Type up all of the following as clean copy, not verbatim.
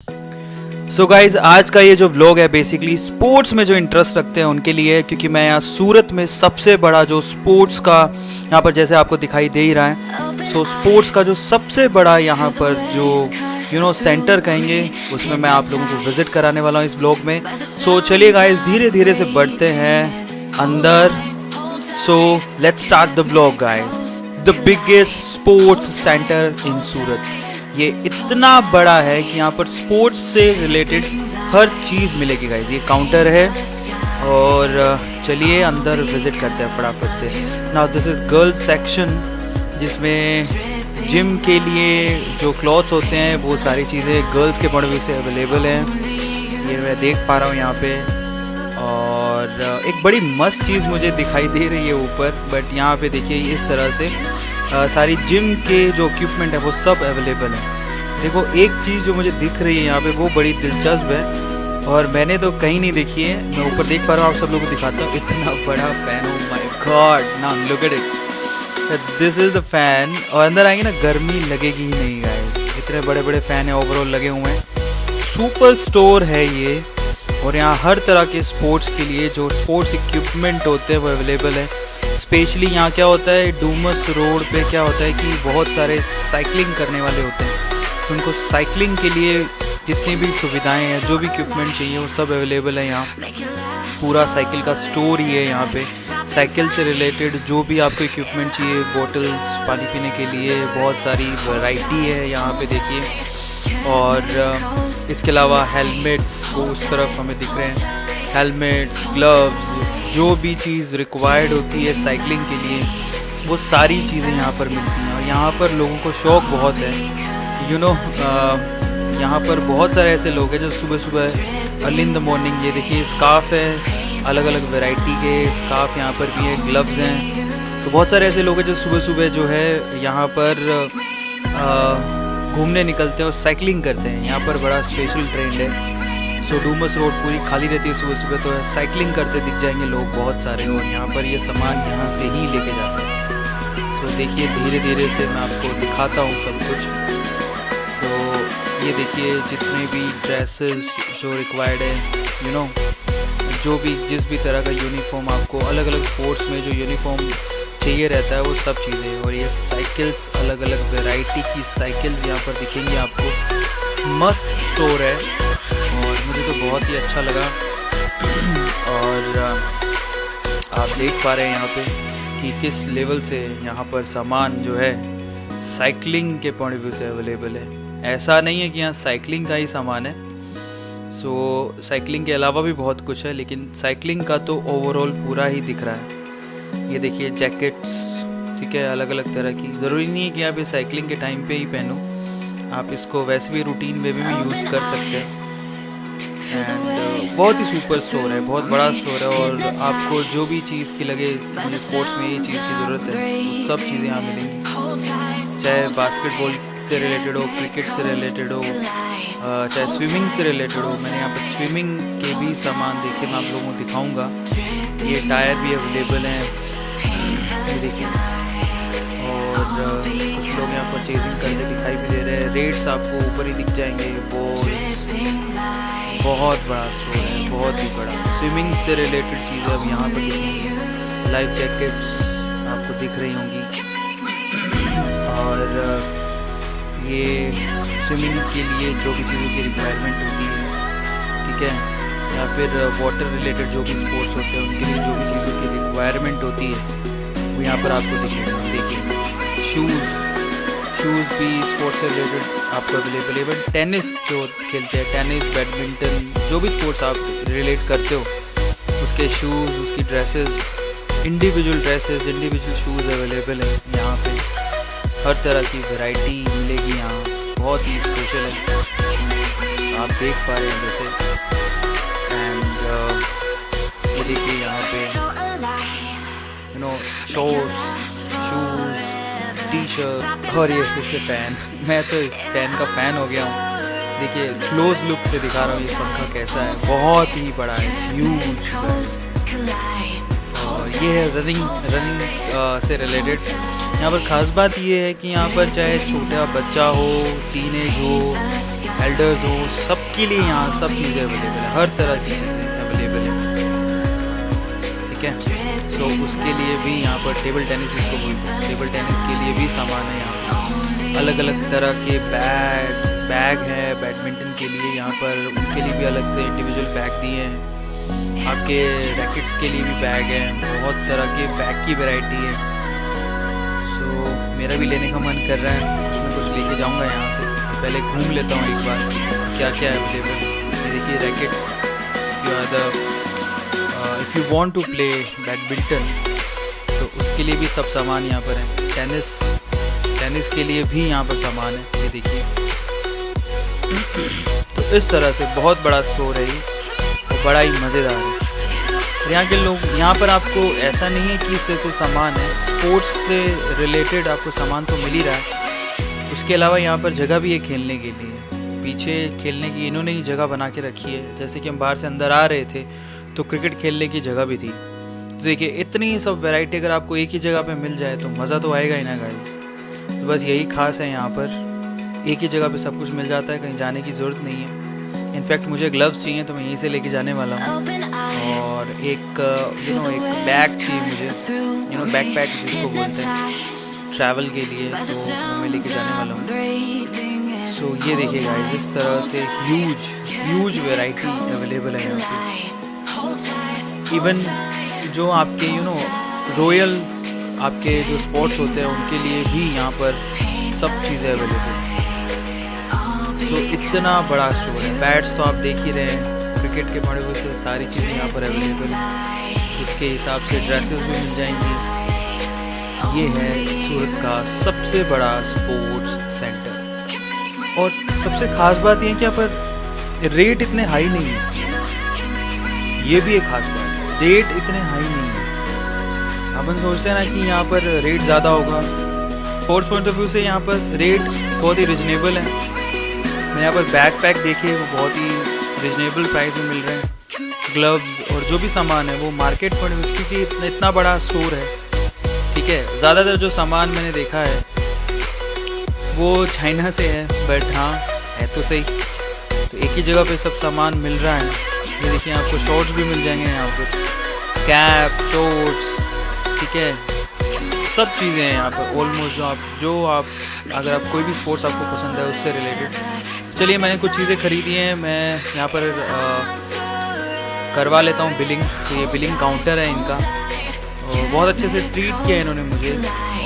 So guys आज का ये जो व्लॉग है बेसिकली स्पोर्ट्स में जो इंटरेस्ट रखते हैं उनके लिए है, क्योंकि मैं यहाँ सूरत में सबसे बड़ा जो स्पोर्ट्स का यहाँ पर जैसे आपको दिखाई दे ही रहा है। सो स्पोर्ट्स का जो सबसे बड़ा यहाँ पर जो सेंटर कहेंगे उसमें मैं आप लोगों को विजिट कराने वाला हूँ इस व्लॉग में। सो चलिए गाइज धीरे धीरे से बढ़ते हैं अंदर। So let's start the vlog guys. The biggest sports centre in Surat. ये इतना बड़ा है कि यहाँ पर स्पोर्ट्स से रिलेटेड हर चीज़ मिलेगी गाइज। ये काउंटर है और चलिए अंदर विजिट करते हैं फटाफट से। Now this is girls section जिसमें जिम के लिए जो क्लॉथ्स होते हैं वो सारी चीज़ें गर्ल्स के पॉइंट ऑफ व्यू से अवेलेबल हैं। ये मैं देख पा रहा हूँ यहाँ पे। और एक बड़ी मस्त चीज़ मुझे दिखाई दे रही है ऊपर, बट यहाँ पे देखिए इस तरह से सारी जिम के जो इक्विपमेंट है वो सब अवेलेबल है। देखो एक चीज़ जो मुझे दिख रही है यहाँ पे वो बड़ी दिलचस्प है और मैंने तो कहीं नहीं देखी है। मैं ऊपर देख पा रहा हूँ, आप सब लोगों को दिखाता हूँ। इतना बड़ा fan, oh my God, now look at it, this is the fan. और अंदर आएंगे ना गर्मी लगेगी ही नहीं गाइस, इतने बड़े बड़े फ़ैन है ओवरऑल लगे हुए हैं। सुपर स्टोर है ये और यहाँ हर तरह के स्पोर्ट्स के लिए जो स्पोर्ट्स इक्विपमेंट होते हैं वो अवेलेबल है। स्पेशली यहाँ क्या होता है, डूमस रोड पे क्या होता है कि बहुत सारे साइकिलिंग करने वाले होते हैं, तो उनको साइकिलिंग के लिए जितनी भी सुविधाएं हैं, जो भी इक्विपमेंट चाहिए वो सब अवेलेबल है यहाँ। पूरा साइकिल का स्टोर ही है यहाँ पे। साइकिल से रिलेटेड जो भी आपको इक्विपमेंट चाहिए, बोटल्स पानी पीने के लिए, बहुत सारी वैरायटी है यहाँ पे देखिए। और इसके अलावा हेलमेट्स वो उस तरफ हमें दिख रहे हैं, हेलमेट्स, ग्लव्स, जो भी चीज़ रिक्वायर्ड होती है साइकिलिंग के लिए वो सारी चीज़ें यहाँ पर मिलती हैं। और यहाँ पर लोगों को शौक़ बहुत है, यहाँ पर बहुत सारे ऐसे लोग हैं जो सुबह सुबह अर्ली इन द मॉर्निंग, ये देखिए स्कार्फ है, अलग अलग वैरायटी के स्कार्फ यहाँ पर भी है, ग्लव्स हैं। तो बहुत सारे ऐसे लोग हैं जो सुबह सुबह जो है यहाँ पर घूमने निकलते हैं और साइकिलिंग करते हैं। यहाँ पर बड़ा स्पेशल ट्रेंड है। सो डूमस रोड पूरी खाली रहती है सुबह सुबह, तो साइकिलिंग करते दिख जाएंगे लोग बहुत सारे। और यहाँ पर ये सामान यहाँ से ही लेके जाते हैं। सो देखिए धीरे धीरे से मैं आपको दिखाता हूँ सब कुछ। सो ये देखिए जितने भी ड्रेसेस जो रिक्वायर्ड है, जो भी जिस भी तरह का यूनिफॉर्म आपको अलग अलग स्पोर्ट्स में जो यूनिफॉर्म चाहिए रहता है वो सब चीज़ें। और ये साइकिल्स, अलग अलग वैरायटी की साइकिल्स यहाँ पर दिखेंगी आपको। मस्त स्टोर है और मुझे तो बहुत ही अच्छा लगा। और आप देख पा रहे हैं यहाँ पे कि किस लेवल से यहाँ पर सामान जो है साइकिलिंग के पॉइंट ऑफ व्यू से अवेलेबल है। ऐसा नहीं है कि यहाँ साइकिलिंग का ही सामान है। सो साइकिलिंग के अलावा भी बहुत कुछ है, लेकिन साइकिलिंग का तो ओवरऑल पूरा ही दिख रहा है। ये देखिए जैकेट्स, ठीक है, अलग अलग तरह की। ज़रूरी नहीं है कि आप ये साइकिलिंग के टाइम पे ही पहनो, आप इसको वैसे भी रूटीन में भी यूज़ कर सकते हैं। एंड बहुत ही सुपर स्टोर है, बहुत बड़ा स्टोर है। और आपको जो भी चीज़ की लगे कि मुझे स्पोर्ट्स में ये चीज़ की ज़रूरत है, तो सब चीज़ें यहाँ मिलेंगी। चाहे बास्केटबॉल से रिलेटेड हो, क्रिकेट से रिलेटेड हो, चाहे स्विमिंग से रिलेटेड हो। मैंने यहाँ पर स्विमिंग के भी सामान देखे, मैं आप लोगों को दिखाऊंगा। ये टायर भी अवेलेबल हैं, ये देखिए। और कुछ लोग यहाँ पर चेजिंग करते दिखाई भी दे रहे हैं। रेट्स आपको ऊपर ही दिख जाएंगे। बहुत बड़ा स्टोर है, बहुत ही बड़ा। स्विमिंग से रिलेटेड चीज़ें अब यहाँ पर दिखेंगी। लाइफ जैकेट्स आपको दिख रही होंगी। और ये स्विमिंग के लिए जो भी चीज़ों की रिक्वायरमेंट होती है, ठीक है, या फिर वाटर रिलेटेड जो भी स्पोर्ट्स होते हैं उनके लिए जो भी चीज़ों की रिक्वायरमेंट होती है वो यहाँ पर आपको दिखेगा। देखिए शूज़ भी स्पोर्ट्स से रिलेटेड आपको अवेलेबल है। इवन टेनिस जो खेलते हैं, टेनिस, बैडमिंटन, जो भी स्पोर्ट्स आप रिलेट करते हो उसके शूज़, उसकी dresses, individual dresses, individual shoes available हैं यहाँ पे। हर तरह की वैरायटी मिलेगी यहाँ, बहुत ही स्पेशल है, आप देख पा रहे हैं जैसे। एंड ये देखिए यहाँ पे शॉर्ट्स, शूज़, टी शर्ट। और ये फिर से फ़ैन, मैं तो इस फ़ैन का फ़ैन हो गया हूँ। देखिए क्लोज लुक से दिखा रहा हूँ ये पंखा कैसा है, बहुत ही बड़ा है, ह्यूज। और ये है रनिंग से रिलेटेड। यहाँ पर ख़ास बात ये है कि यहाँ पर चाहे छोटा बच्चा हो, टीनेज हो, एल्डर्स हो, सबके लिए यहाँ सब चीज़ें अवेलेबल है, हर तरह की चीज़ें अवेलेबल है, ठीक है। सो उसके लिए भी यहाँ पर टेबल टेनिस जिसको बोलते हैं, टेबल टेनिस के लिए भी सामान है यहाँ पर। अलग अलग तरह के बैग है बैडमिंटन के लिए, यहाँ पर उनके लिए भी अलग से इंडिविजुअल बैग दिए हैं। आपके रैकेट्स के लिए भी बैग है, बहुत तरह के बैग की वैरायटी है। सो मेरा भी लेने का मन कर रहा है, कुछ ना कुछ लेके जाऊँगा यहाँ से। पहले घूम लेता हूँ एक बार क्या क्या है अवेलेबल। ये देखिए rackets, if you want to play badminton तो उसके लिए भी सब सामान यहाँ पर है। टेनिस के लिए भी यहाँ पर सामान है, ये देखिए। तो इस तरह से बहुत बड़ा स्टोर है ये और बड़ा ही मज़ेदार है। और यहाँ के लोग, यहाँ पर आपको ऐसा नहीं है कि सिर्फ सामान है, स्पोर्ट्स से रिलेटेड आपको सामान तो मिल ही रहा है। उसके अलावा यहाँ पर जगह भी है खेलने के लिए, पीछे खेलने की इन्होंने ही जगह बना के रखी है। जैसे कि हम बाहर से अंदर आ रहे थे तो क्रिकेट खेलने की जगह भी थी। तो देखिए इतनी सब वैरायटी अगर आपको एक ही जगह पे मिल जाए तो मज़ा तो आएगा ही ना गाइस। तो बस यही खास है, यहाँ पर एक ही जगह पे सब कुछ मिल जाता है, कहीं जाने की ज़रूरत नहीं है। इनफैक्ट मुझे ग्लव्स चाहिए तो मैं यहीं से लेके जाने वाला हूँ। और एक एक बैग चाहिए मुझे, बैकपैक जिसको बोलते हैं ट्रैवल के लिए, तो मैं लेके जाने वाला हूँ। सो ये देखिए गाइस, इस तरह से ह्यूज वैरायटी अवेलेबल है यहाँ पे। इवन जो आपके रॉयल आपके जो स्पोर्ट्स होते हैं उनके लिए भी यहाँ पर सब चीज़ें अवेलेबल हैं। सो इतना बड़ा स्टोर है। बैट्स तो आप देख ही रहे हैं, क्रिकेट के पड़े हुए से सारी चीज़ें यहाँ पर अवेलेबल हैं। उसके हिसाब से ड्रेसेस भी मिल जाएंगी। ये है सूरत का सबसे बड़ा स्पोर्ट्स सेंटर। और सबसे ख़ास बात ये है कि यहाँ पर रेट इतने हाई नहीं है, ये भी एक ख़ास बात है, रेट इतने हाई नहीं है। अपन सोचते हैं ना कि यहाँ पर रेट ज़्यादा होगा, स्पोर्ट्स पॉइंट ऑफ व्यू से यहाँ पर रेट बहुत ही रिजनेबल है। मैंने यहाँ पर बैकपैक देखे, वो बहुत ही रिजनेबल प्राइस में मिल रहे हैं। ग्लव्स और जो भी सामान है वो मार्केट पॉइंट ऑफ व्यू, क्योंकि इतना बड़ा स्टोर है, ठीक है। ज़्यादातर जो सामान मैंने देखा है वो चाइना से है, बट हाँ है तो सही। तो एक ही जगह पे सब सामान मिल रहा है। ये देखिए आपको शॉर्ट्स भी मिल जाएंगे यहाँ पर, कैप, शॉर्ट्स, ठीक है, सब चीज़ें हैं यहाँ पर ऑलमोस्ट। जो आप अगर आप कोई भी स्पोर्ट्स आपको पसंद है उससे रिलेटेड। चलिए मैंने कुछ चीज़ें ख़रीदी हैं, मैं यहाँ पर करवा लेता हूँ बिलिंग। तो ये बिलिंग काउंटर है इनका, और बहुत अच्छे से ट्रीट किया इन्होंने मुझे,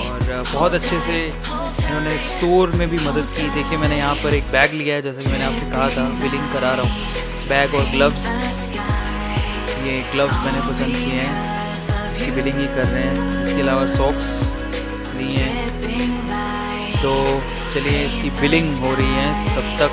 और बहुत अच्छे से इन्होंने स्टोर में भी मदद की। देखिए मैंने यहाँ पर एक बैग लिया है, जैसे कि मैंने आपसे कहा था बिलिंग करा रहा हूँ। बैग और ग्लव्स, ये ग्लव्स मैंने पसंद किए हैं, इसकी बिलिंग ही कर रहे हैं। इसके अलावा सॉक्स लिए हैं। तो चलिए इसकी बिलिंग हो रही है, तब तक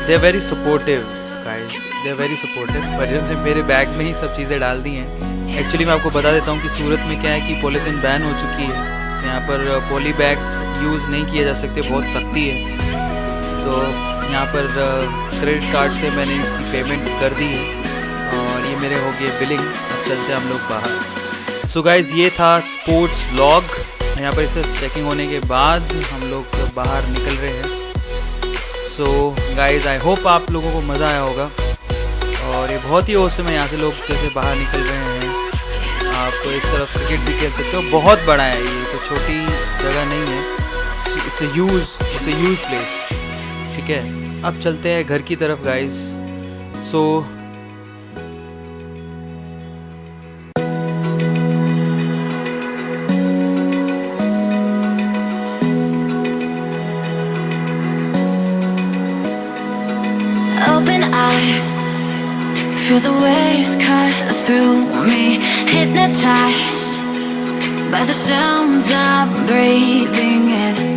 they are very supportive guys, they are very supportive. पर इन्होंने मेरे बैग में ही सब चीज़ें डाल दी हैं। एक्चुअली मैं आपको बता देता हूँ कि सूरत में क्या है कि पॉलीथीन बैन हो चुकी है, तो यहाँ पर पॉली बैग्स यूज़ नहीं किए जा सकते, बहुत सख्ती है। तो यहाँ पर क्रेडिट कार्ड से मैंने इसकी पेमेंट कर दी है, और ये मेरे हो गए बिलिंग। अब चलते हैं हम लोग बाहर। सो गाइज़ ये था स्पोर्ट्स व्लॉग। यहाँ पर इसे चेकिंग होने के बाद हम लोग बाहर निकल रहे हैं। सो गाइज़ आई होप आप लोगों को मज़ा आया होगा, और ये बहुत ही औसम है। यहाँ से लोग जैसे बाहर निकल रहे हैं, आप इस तरफ क्रिकेट भी खेल सकते हो। बहुत बड़ा है ये, तो छोटी जगह नहीं है, इट्स ए ह्यूज प्लेस, ठीक है। अब चलते हैं घर की तरफ guys. So feel the waves cut through me, hypnotized by the sounds I'm breathing in.